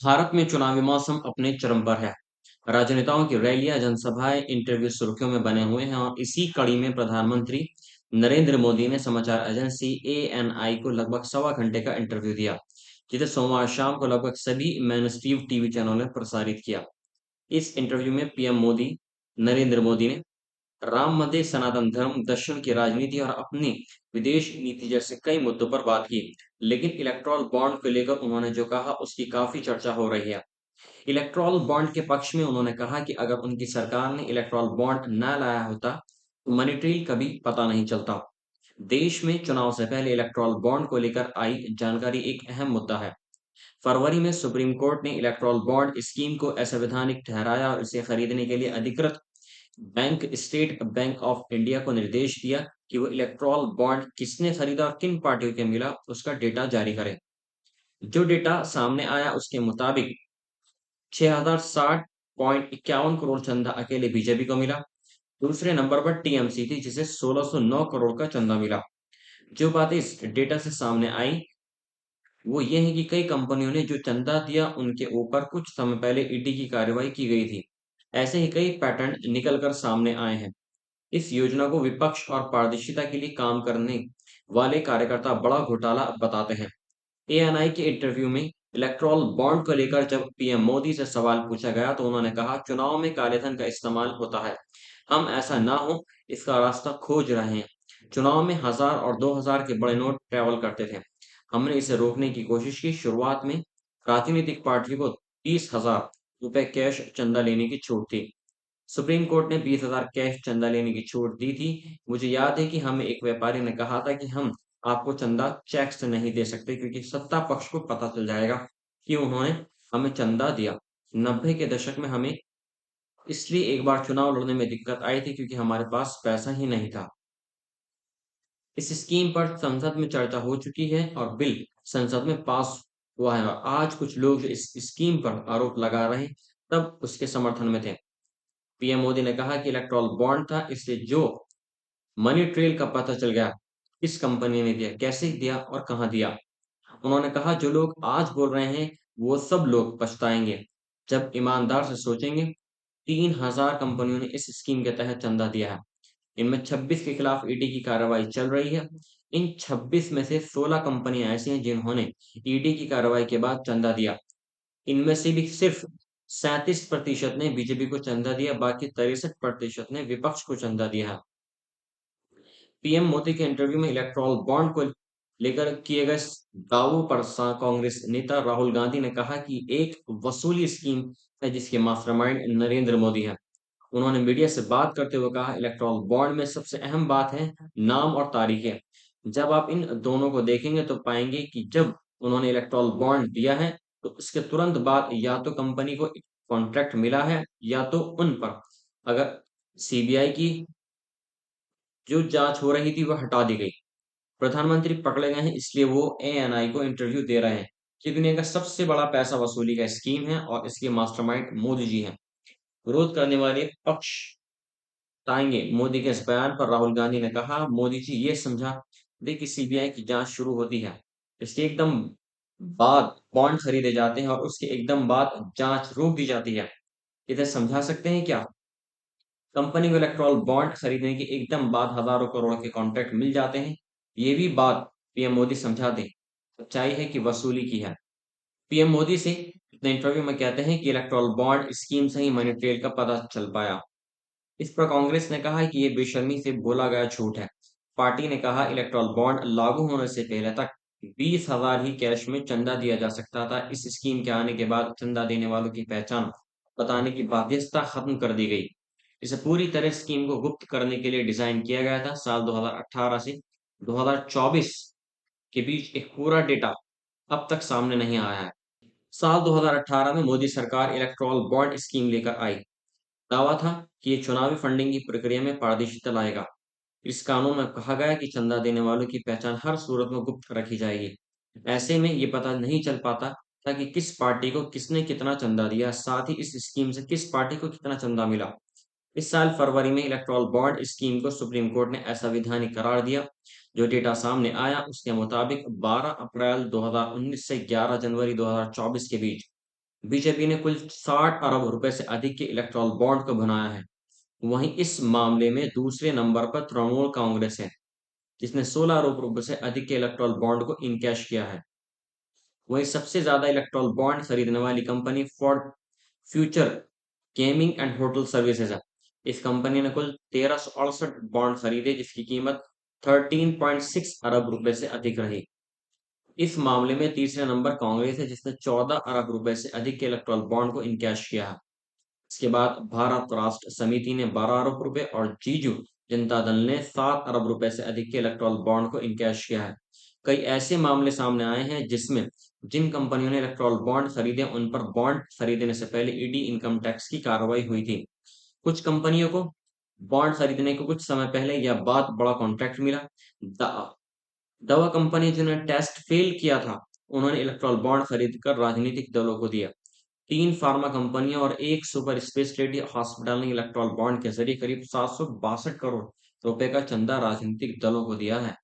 भारत में चुनावी मौसम अपने चरम पर है। राजनेताओं की रैलियां, जनसभाएं, इंटरव्यू सुर्खियों में बने हुए हैं और इसी कड़ी में प्रधानमंत्री नरेंद्र मोदी ने समाचार एजेंसी एएनआई को लगभग सवा घंटे का इंटरव्यू दिया, जिसे सोमवार शाम को लगभग सभी मेनस्ट्रीम टीवी चैनलों ने प्रसारित किया। इस इंटरव्यू में पीएम मोदी नरेंद्र मोदी ने राम मंदिर, सनातन धर्म, दक्षिण की राजनीति और अपनी विदेश नीति जैसे कई मुद्दों पर बात की। लेकिन इलेक्टोरल बॉन्ड को लेकर उन्होंने जो कहा, उसकी काफी चर्चा हो रही है। इलेक्टोरल बॉन्ड के पक्ष में उन्होंने कहा कि अगर उनकी सरकार ने इलेक्टोरल बॉन्ड न लाया होता, तो मनी ट्रेल कभी पता नहीं चलता। देश में चुनाव से पहले इलेक्टोरल बॉन्ड को लेकर आई जानकारी एक अहम मुद्दा है। फरवरी में सुप्रीम कोर्ट ने इलेक्टोरल बॉन्ड स्कीम को असंवैधानिक ठहराया और इसे खरीदने के लिए अधिकृत bank state bank of India को निर्देश दिया कि वो इलेक्टोरल बॉन्ड किसने खरीदा और किन पार्टियों को मिला, उसका डेटा जारी करे। जो डेटा सामने आया उसके मुताबिक 6060.51 करोड़ चंदा अकेले बीजेपी को मिला। दूसरे नंबर पर टीएमसी थी, जिसे 1609 करोड़ का चंदा मिला। जो बातें इस डेटा से सामने आई, वो ये है कि कई कंपनियों ने जो चंदा दिया, उनके ऊपर कुछ समय पहले ईडी की कार्रवाई की गई थी। ऐसे ही कई पैटर्न निकल कर सामने आए हैं। इस योजना को विपक्ष और पारदर्शिता के लिए काम करने वाले कार्यकर्ता बड़ा घोटाला बताते हैं। एएनआई के इंटरव्यू में इलेक्टोरल बॉन्ड को लेकर जब पीएम मोदी से सवाल पूछा गया, तो उन्होंने कहा, चुनाव में कालेधन का इस्तेमाल होता है। हम ऐसा ना हो, इसका रास्ता खोज रहे हैं। चुनाव में 1000 और 2000 के बड़े नोट ट्रेवल करते थे। हमने इसे रोकने की कोशिश की। शुरुआत में राजनीतिक पार्टियों को 20,000 रुपए कैश चंदा लेने की छूट थी। सुप्रीम कोर्ट ने 20,000 कैश चंदा लेने की छूट दी थी। मुझे याद है कि हमें एक व्यापारी ने कहा था कि हम आपको चंदा चेक से नहीं दे सकते, क्योंकि सत्ता पक्ष को पता चल जाएगा कि उन्होंने हमें चंदा दिया। 90 के दशक में हमें इसलिए एक बार चुनाव लड़ने में दिक्कत आई थी, क्योंकि हमारे पास पैसा ही नहीं था। इस स्कीम पर संसद में चर्चा हो चुकी है और बिल संसद में पास हुआ है, और आज कुछ लोग जो इस स्कीम पर आरोप लगा रहे हैं, तब उसके समर्थन में थे। पीएम मोदी ने कहा कि इलेक्टोरल बॉन्ड था, इसलिए जो मनी ट्रेल का पता चल गया, किस कंपनी ने दिया, कैसे दिया और कहाँ दिया। उन्होंने कहा, जो लोग आज बोल रहे हैं, वो सब लोग पछताएंगे जब ईमानदार से सोचेंगे। 3000 कंपनियों ने इस स्कीम के तहत चंदा दिया है। इनमें 26 के खिलाफ ईडी की कार्रवाई चल रही है। इन 26 में से 16 कंपनियां ऐसी हैं जिन्होंने ईडी की कार्रवाई के बाद चंदा दिया। इनमें से भी सिर्फ 37% ने बीजेपी को चंदा दिया, बाकी 63% ने विपक्ष को चंदा दिया है। पीएम मोदी के इंटरव्यू में इलेक्टोरल बॉन्ड को लेकर किए गए दावों पर कांग्रेस नेता राहुल गांधी ने कहा कि एक वसूली स्कीम है, जिसके मास्टरमाइंड नरेंद्र मोदी है। उन्होंने मीडिया से बात करते हुए कहा, इलेक्टोरल बॉन्ड में सबसे अहम बात है नाम और तारीखें। जब आप इन दोनों को देखेंगे तो पाएंगे कि जब उन्होंने इलेक्टोरल बॉन्ड दिया है, तो उसके तुरंत बाद या तो कंपनी को कॉन्ट्रैक्ट मिला है, या तो उन पर अगर सीबीआई की जो जांच हो रही थी, वह हटा दी गई। प्रधानमंत्री पकड़े गए हैं, इसलिए वो एएनआई को इंटरव्यू दे रहे हैं, कि दुनिया का सबसे बड़ा पैसा वसूली का स्कीम है और इसके मास्टरमाइंड मोदी जी हैं। विरोध करने वाले पक्ष ताएंगे मोदी के इस बयान पर राहुल गांधी ने कहा, मोदी जी ये समझा दे कि सीबीआई की जांच शुरू होती है, इसके एकदम बाद बॉन्ड खरीदे जाते हैं और उसके एकदम बाद जांच रोक दी जाती है। इधर समझा सकते हैं क्या? कंपनी को इलेक्ट्रॉल बॉन्ड खरीदने के एकदम बाद हजारों करोड़ के कॉन्ट्रैक्ट मिल जाते हैं। ये भी बात पीएम मोदी समझा दें। सच्चाई है कि वसूली की है। पीएम मोदी से अपने इंटरव्यू में कहते हैं कि इलेक्ट्रॉल बॉन्ड स्कीम से ही मनी ट्रेल का पता चल पाया। इस पर कांग्रेस ने कहा कि ये बेशर्मी से बोला गया झूठ है। पार्टी ने कहा, इलेक्ट्रॉल बॉन्ड लागू होने से पहले तक 20,000 ही कैश में चंदा दिया जा सकता था। इस स्कीम के आने के बाद चंदा देने वालों की पहचान बताने की बाध्यता खत्म कर दी गई। इसे पूरी तरह स्कीम को गुप्त करने के लिए डिजाइन किया गया था। साल 2018 से 2024 के बीच एक पूरा डेटा अब तक सामने नहीं आया है। साल 2018 में मोदी सरकार इलेक्ट्रॉल बॉन्ड स्कीम लेकर आई। दावा था कि ये चुनावी फंडिंग की प्रक्रिया में पारदर्शिता लाएगा। इस कानून में कहा गया है कि चंदा देने वालों की पहचान हर सूरत में गुप्त रखी जाएगी। ऐसे में ये पता नहीं चल पाता था कि किस पार्टी को किसने कितना चंदा दिया, साथ ही इस स्कीम से किस पार्टी को कितना चंदा मिला। इस साल फरवरी में इलेक्टोरल बॉन्ड स्कीम को सुप्रीम कोर्ट ने असंवैधानिक करार दिया। जो डेटा सामने आया, उसके मुताबिक 12 अप्रैल 2019 से 11 जनवरी 2024 के बीच बीजेपी ने कुल 60 अरब रुपए से अधिक के इलेक्टोरल बॉन्ड को बनाया है। वहीं इस मामले में दूसरे नंबर पर तृणमूल कांग्रेस है, जिसने 16 अरब रुपए से अधिक के इलेक्टोरल बॉन्ड को इनकैश किया है। वहीं सबसे ज्यादा इलेक्टोरल बॉन्ड खरीदने वाली company Ford future gaming and hotel services है। इस कंपनी ने कुल 1368 बॉन्ड खरीदे, जिसकी कीमत 13.6 अरब रुपए से अधिक रही। इस मामले में तीसरे नंबर कांग्रेस है, जिसने 14 अरब रुपए से अधिक के इलेक्टोरल बॉन्ड को इनकैश किया है। इसके बाद भारत राष्ट्र समिति ने 12 अरब रुपए और जीजू जनता दल ने 7 अरब रुपए से अधिक के इलेक्टोरल बॉन्ड को इनकैश किया है। कई ऐसे मामले सामने आए हैं जिसमें जिन कंपनियों ने इलेक्टोरल बॉन्ड खरीदे उन पर बॉन्ड खरीदने से पहले ईडी इनकम टैक्स की कार्रवाई हुई थी। कुछ कंपनियों को बॉन्ड खरीदने के कुछ समय पहले या बाद बड़ा कॉन्ट्रैक्ट मिला। दवा कंपनी जिन्होंने टेस्ट फेल किया था, उन्होंने इलेक्ट्रॉल बॉन्ड खरीदकर राजनीतिक दलों को दिया। 3 फार्मा कंपनियों और एक सुपर स्पेशलिटी हॉस्पिटल ने इलेक्ट्रॉल बॉन्ड के जरिए करीब 762 करोड़ रुपए का चंदा राजनीतिक दलों को दिया है।